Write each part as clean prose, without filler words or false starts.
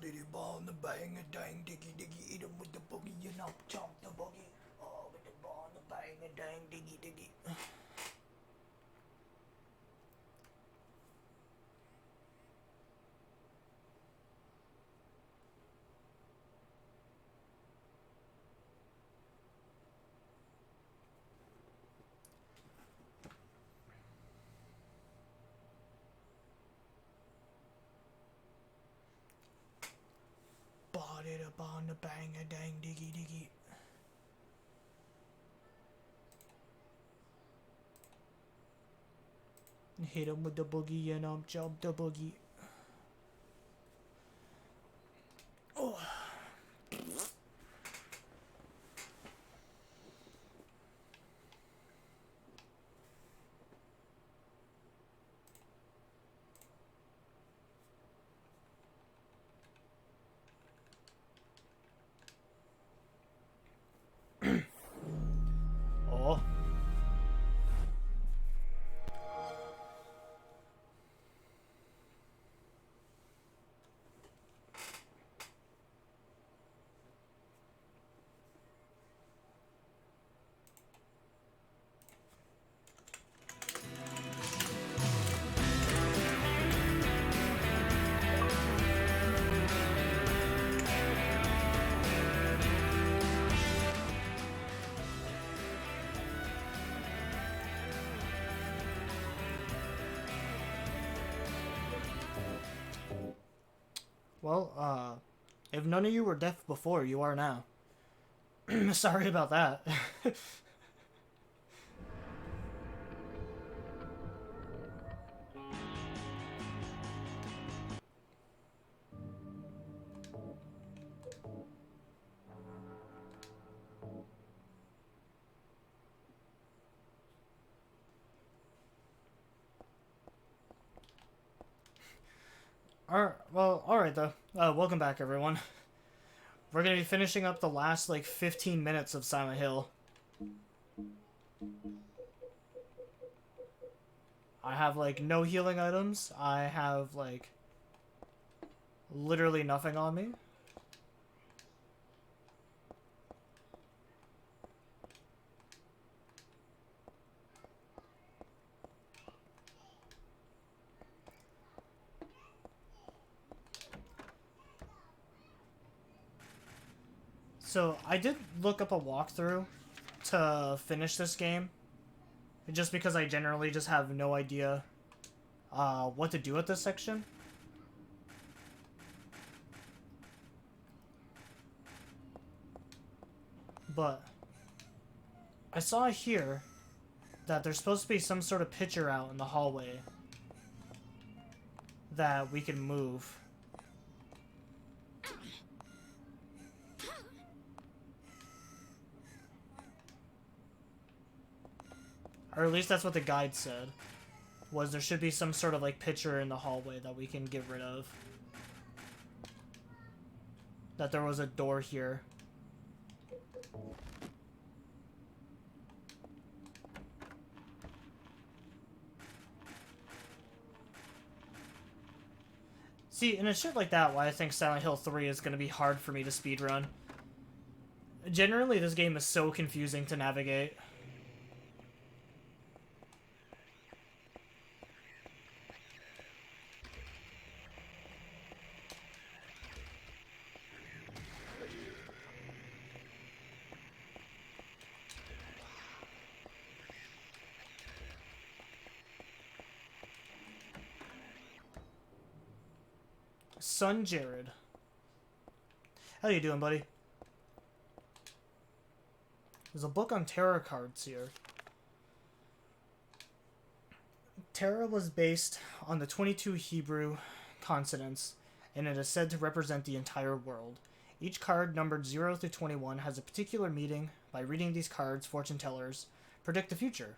Body ball, the bang, a dang, diggy, diggy, eat 'em with the boogie, you know, chomp the boogie. Oh, with the ball, the bang, a dang, diggy, diggy. Body the ball, the bang, a dang, diggy, diggy. Hit 'em with the boogie, you know, chomp the boogie. Oh. Oh. Well, if none of you were deaf before, you are now. Sorry about that. Alright though. Welcome back, everyone. We're gonna be finishing up the last, like, 15 minutes of Silent Hill. I have, like, no healing items. I have, like, literally nothing on me. So, I did look up a walkthrough to finish this game. Just because I generally just have no idea what to do with this section. But I saw here that there's supposed to be some sort of picture out in the hallway that we can move. Or at least that's what the guide said. Was there should be some sort of, like, picture in the hallway that we can get rid of. That there was a door here. See, and it's shit like that why I think Silent Hill 3 is going to be hard for me to speedrun. Generally, this game is so confusing to navigate. Son Jared. How you doing, buddy? There's a book on tarot cards here. Tarot was based on the 22 Hebrew consonants, and it is said to represent the entire world. Each card, numbered 0 through 21, has a particular meaning. By reading these cards, fortune tellers predict the future.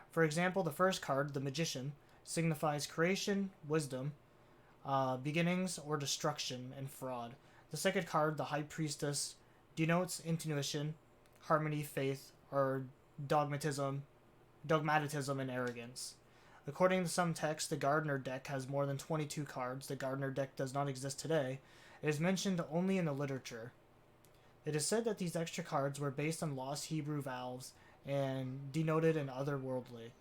For example, the first card, the Magician, signifies creation, wisdom, beginnings or destruction, and fraud. The second card, the High Priestess, denotes intuition, harmony, faith, or dogmatism, and arrogance. According to some texts, the Gardener deck has more than 22 cards. The Gardener deck does not exist today, It is mentioned only in the literature. It is said that these extra cards were based on lost Hebrew vowels and denoted an otherworldly,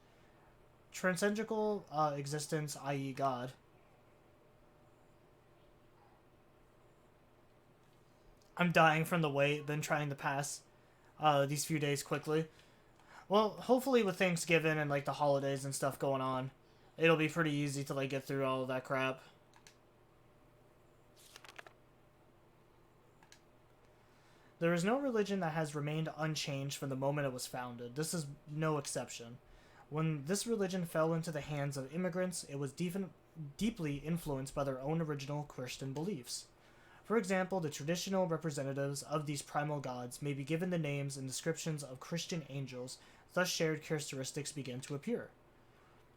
transcendental existence, i.e. God. I'm dying from the wait, then trying to pass these few days quickly. Well, hopefully with Thanksgiving and like the holidays and stuff going on, it'll be pretty easy to like get through all of that crap. There is no religion that has remained unchanged from the moment it was founded. This is no exception. When this religion fell into the hands of immigrants, it was deeply influenced by their own original Christian beliefs. For example, the traditional representatives of these primal gods may be given the names and descriptions of Christian angels, thus shared characteristics began to appear.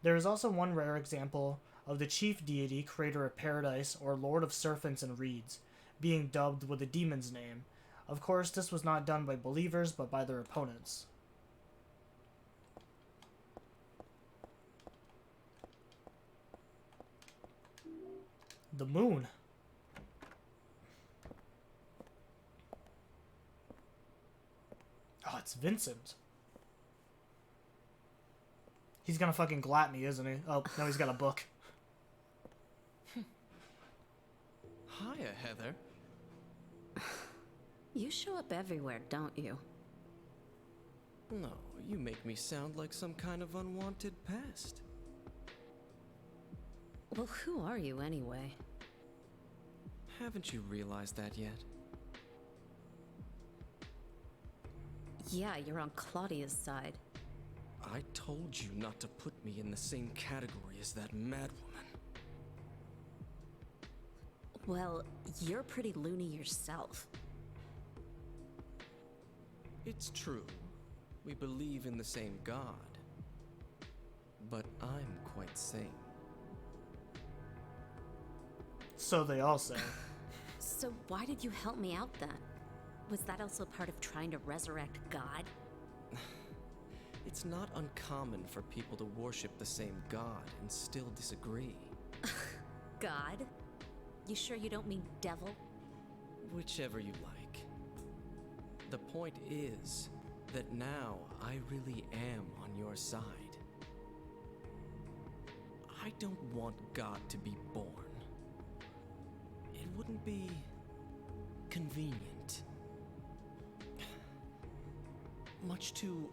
There is also one rare example of the chief deity, creator of paradise, or lord of serpents and reeds, being dubbed with a demon's name. Of course, this was not done by believers, but by their opponents. The moon. Oh, it's Vincent. He's gonna fucking glat me, isn't he? Oh, no, he's got a book. Hiya, Heather. You show up everywhere, don't you? No, you make me sound like some kind of unwanted pest. Well, who are you anyway? Haven't you realized that yet? Yeah, you're on Claudia's side. I told you not to put me in the same category as that madwoman. Well, you're pretty loony yourself. It's true. We believe in the same God. But I'm quite sane. So they all say. So why did you help me out then? Was that also part of trying to resurrect God? It's not uncommon for people to worship the same God and still disagree. God? You sure you don't mean devil? Whichever you like. The point is that now I really am on your side. I don't want God to be born. It wouldn't be convenient. Much too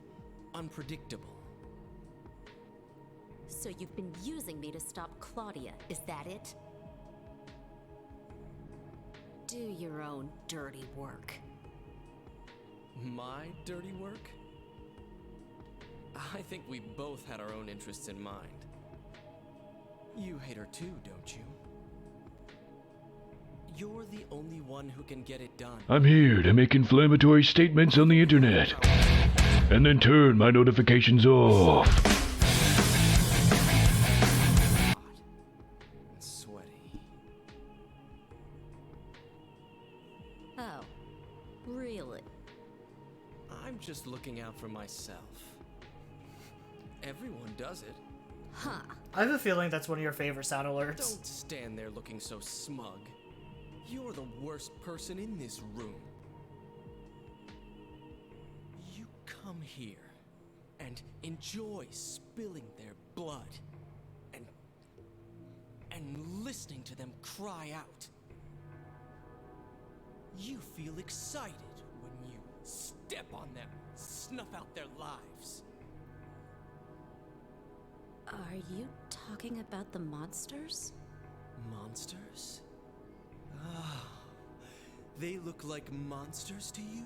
unpredictable. So you've been using me to stop Claudia, is that it? Do your own dirty work. My dirty work? I think we both had our own interests in mind. You hate her too, don't you? You're the only one who can get it done. I'm here to make inflammatory statements on the internet, and then turn my notifications off. Hot and sweaty. Oh, really? I'm just looking out for myself. Everyone does it. Huh. I have a feeling that's one of your favorite sound alerts. Don't stand there looking so smug. You're the worst person in this room. You come here and enjoy spilling their blood and listening to them cry out. You feel excited when you step on them, snuff out their lives. Are you talking about the monsters? Monsters? Ah, they look like monsters to you?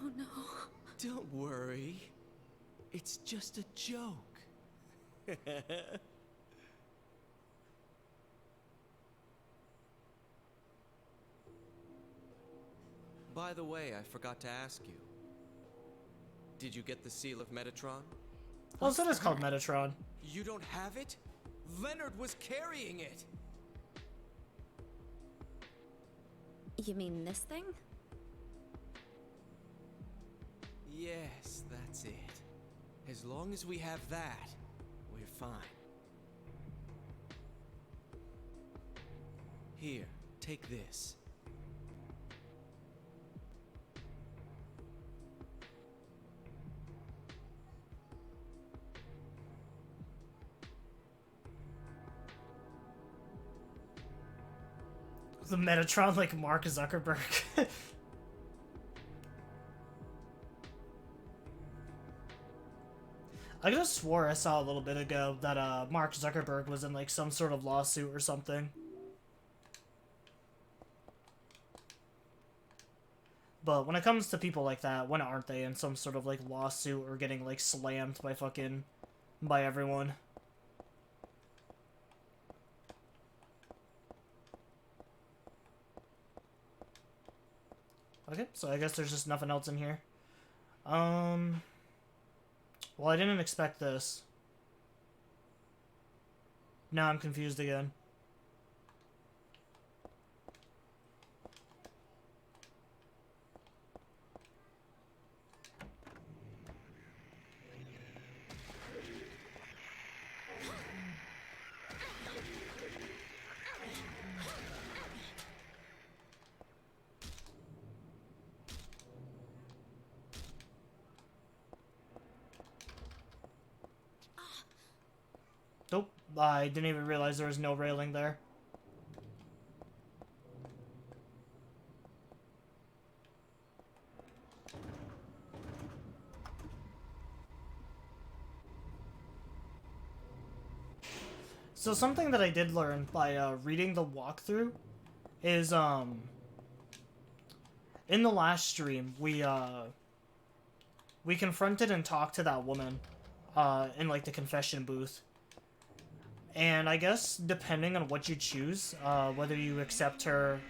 Oh no. Don't worry. It's just a joke. By the way, I forgot to ask you. Did you get the seal of Metatron? Oh, so it's called Metatron. You don't have it? Leonard was carrying it! You mean this thing? Yes, that's it. As long as we have that, we're fine. Here, take this. The Metatron like Mark Zuckerberg. I could have swore I saw a little bit ago that Mark Zuckerberg was in like some sort of lawsuit or something. But when it comes to people like that, when aren't they in some sort of like lawsuit or getting like slammed by everyone? Okay, so I guess there's just nothing else in here. Well, I didn't expect this. Now I'm confused again. Nope, I didn't even realize there was no railing there. So something that I did learn by reading the walkthrough is in the last stream we confronted and talked to that woman in like the confession booth. And I guess depending on what you choose, whether you accept her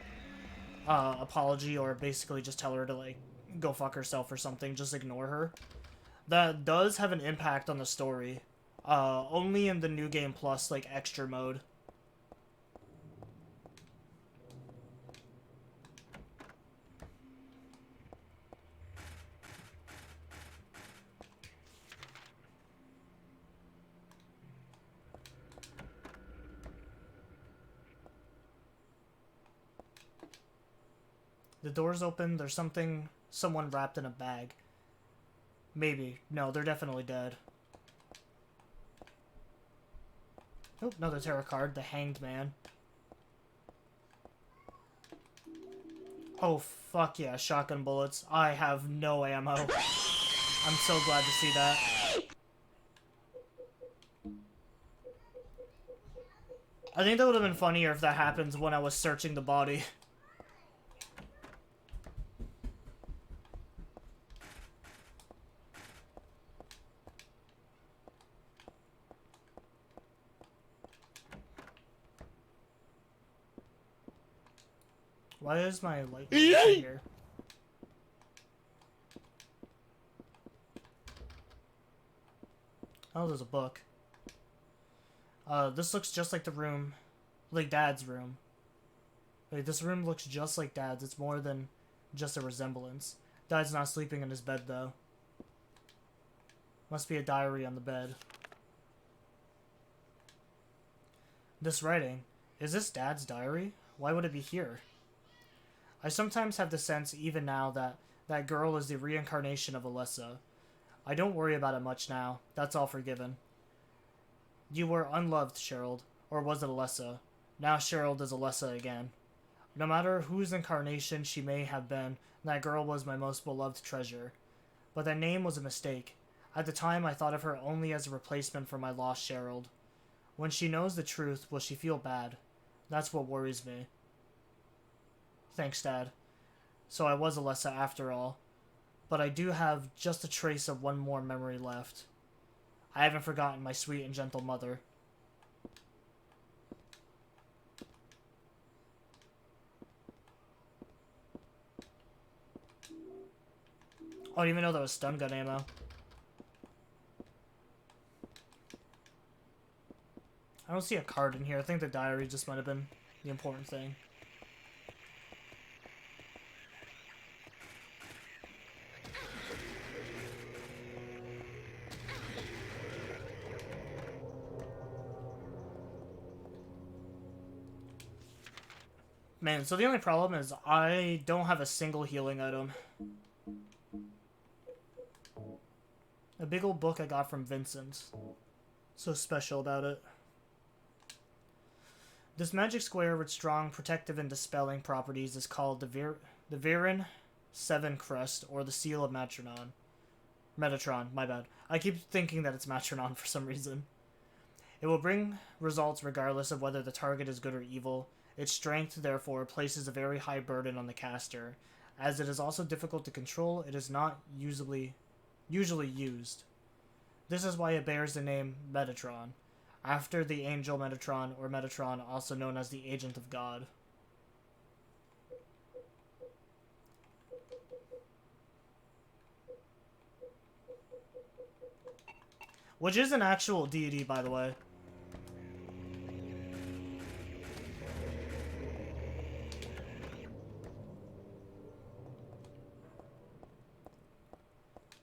apology or basically just tell her to like go fuck herself or something, just ignore her, that does have an impact on the story. Only in the New Game Plus like extra mode. The door's open. There's someone wrapped in a bag. Maybe. No, they're definitely dead. Oh, another tarot card. The Hanged Man. Oh, fuck yeah. Shotgun bullets. I have no ammo. I'm so glad to see that. I think that would have been funnier if that happens when I was searching the body. Why is my light here? Oh, there's a book. This looks just like the room, like Dad's room. Wait, this room looks just like Dad's. It's more than just a resemblance. Dad's not sleeping in his bed, though. Must be a diary on the bed. This writing. Is this Dad's diary? Why would it be here? I sometimes have the sense, even now, that that girl is the reincarnation of Alessa. I don't worry about it much now. That's all forgiven. You were unloved, Cheryl. Or was it Alessa? Now Cheryl is Alessa again. No matter whose incarnation she may have been, that girl was my most beloved treasure. But that name was a mistake. At the time, I thought of her only as a replacement for my lost Cheryl. When she knows the truth, will she feel bad? That's what worries me. Thanks, Dad. So I was Alessa after all. But I do have just a trace of one more memory left. I haven't forgotten my sweet and gentle mother. Oh, I didn't even know that was stun gun ammo. I don't see a card in here. I think the diary just might have been the important thing. Man, so the only problem is I don't have a single healing item. A big old book I got from Vincent. So special about it. This magic square with strong protective and dispelling properties is called the Viren 7 Crest, or the Seal of Metatron. Metatron, my bad. I keep thinking that it's Metatron for some reason. It will bring results regardless of whether the target is good or evil. Its strength, therefore, places a very high burden on the caster. As it is also difficult to control, it is not usually used. This is why it bears the name Metatron, after the angel Metatron, or Metatron, also known as the Agent of God. Which is an actual deity, by the way.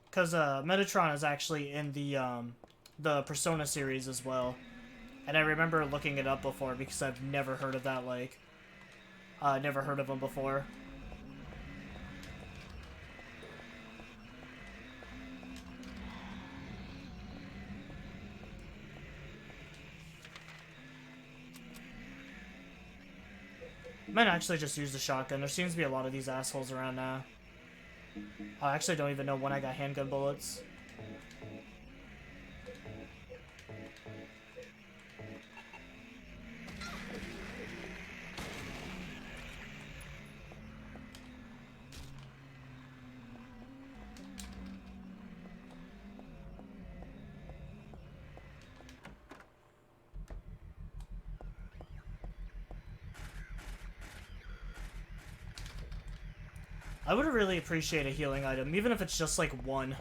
Because Metatron is actually in the Persona series as well. And I remember looking it up before because I've never heard of that, like... never heard of him before. Might actually just use the shotgun. There seems to be a lot of these assholes around now. I actually don't even know when I got handgun bullets. I would really appreciate a healing item, even if it's just like one.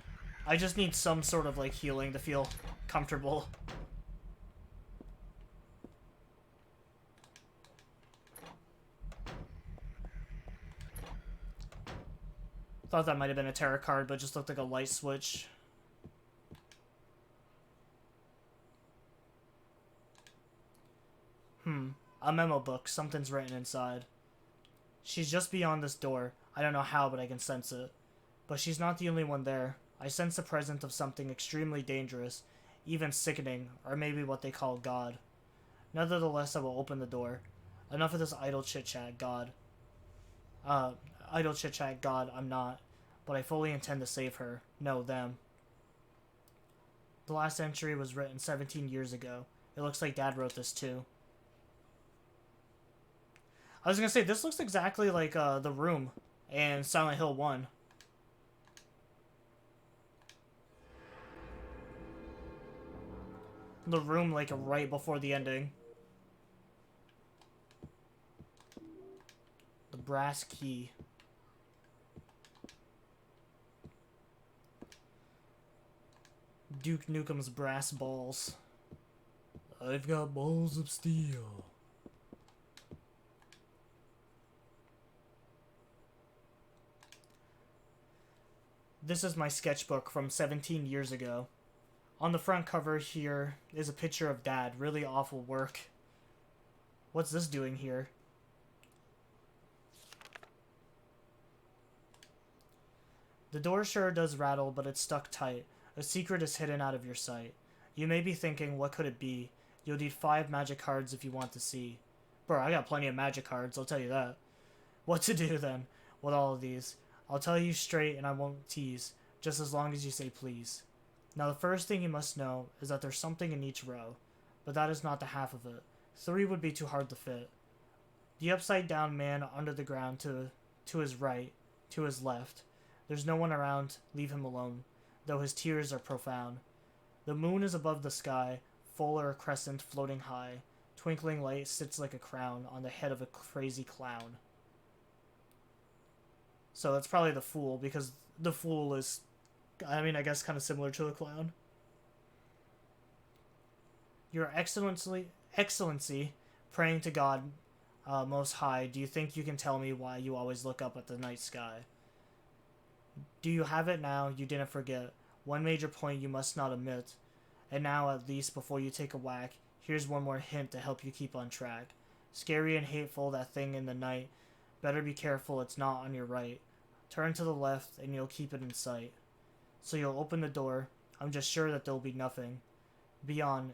I just need some sort of like healing to feel comfortable. Thought that might have been a tarot card, but it just looked like a light switch. A memo book. Something's written inside. She's just beyond this door. I don't know how, but I can sense it. But she's not the only one there. I sense the presence of something extremely dangerous, even sickening, or maybe what they call God. Nevertheless, I will open the door. Enough of this idle chit-chat, God. Idle chit-chat, God, I'm not. But I fully intend to save her. No, them. The last entry was written 17 years ago. It looks like Dad wrote this too. I was gonna say, this looks exactly like The Room and Silent Hill 1. The Room, like, right before the ending. The brass key. Duke Nukem's brass balls. I've got balls of steel. This is my sketchbook from 17 years ago. On the front cover here is a picture of Dad. Really awful work. What's this doing here? The door sure does rattle, but it's stuck tight. A secret is hidden out of your sight. You may be thinking, what could it be? You'll need 5 magic cards if you want to see. Bro, I got plenty of magic cards, I'll tell you that. What to do then with all of these? I'll tell you straight and I won't tease, just as long as you say please. Now the first thing you must know is that there's something in each row, but that is not the half of it. 3 would be too hard to fit. The upside down man under the ground to his right, to his left. There's no one around, leave him alone, though his tears are profound. The moon is above the sky, full or a crescent floating high. Twinkling light sits like a crown on the head of a crazy clown. So that's probably the Fool, because the Fool is, I mean, I guess kind of similar to a clown. Your Excellency, praying to God Most High, do you think you can tell me why you always look up at the night sky? Do you have it now? You didn't forget. One major point you must not omit. And now, at least, before you take a whack, here's one more hint to help you keep on track. Scary and hateful, that thing in the night. Better be careful it's not on your right. Turn to the left and you'll keep it in sight. So you'll open the door. I'm just sure that there'll be nothing beyond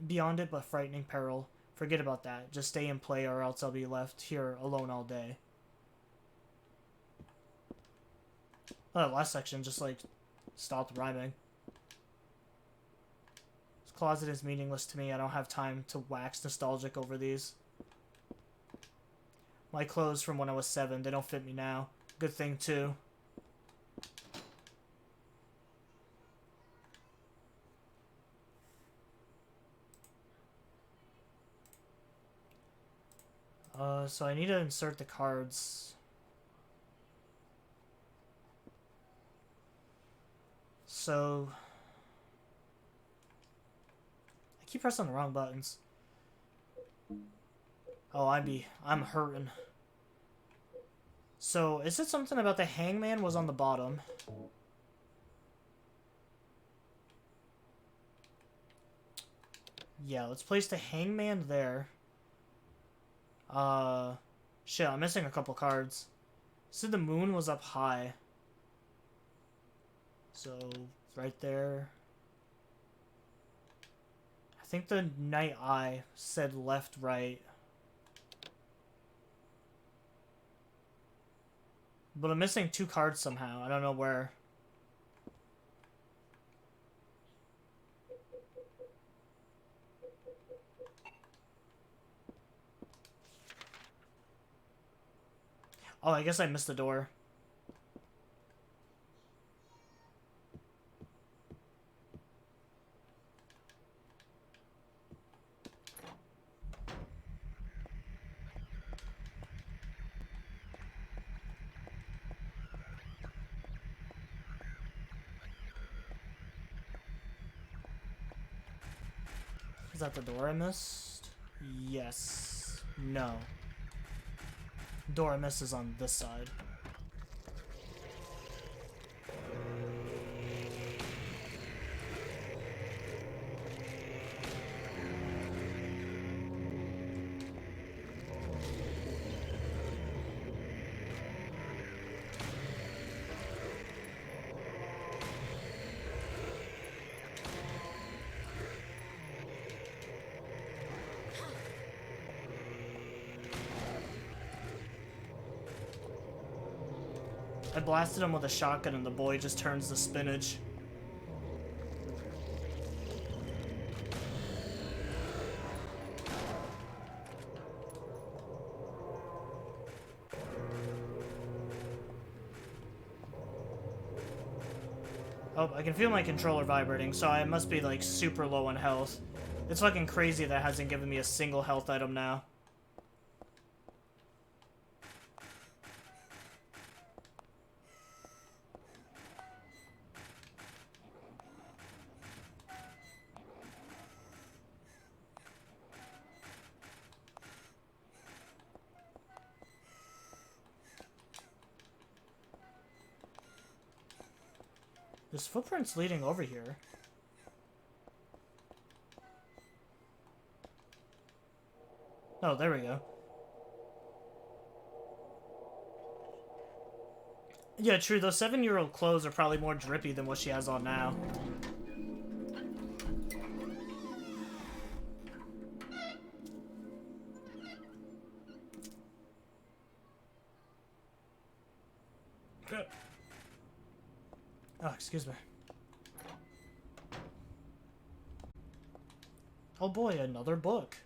it but frightening peril. Forget about that. Just stay and play or else I'll be left here alone all day. Oh, that last section just like stopped rhyming. This closet is meaningless to me. I don't have time to wax nostalgic over these. My clothes from when I was 7, they don't fit me now. Good thing too. So I need to insert the cards. So I keep pressing the wrong buttons. Oh, I'm hurting. So is it something about the hangman was on the bottom? Yeah, let's place the hangman there. Shit, I'm missing a couple cards. So the moon was up high. So, right there. I think the night eye said left, right. But I'm missing 2 cards somehow. I don't know where. Oh, I guess I missed the door. Is that the door I missed? Yes. No. Door I missed is on this side. I blasted him with a shotgun and the boy just turns to spinach. Oh, I can feel my controller vibrating, so I must be like super low on health. It's fucking crazy that hasn't given me a single health item now. There's footprints leading over here. Oh, there we go. Yeah, true. Those 7-year-old clothes are probably more drippy than what she has on now. Oh, excuse me. Oh boy, another book.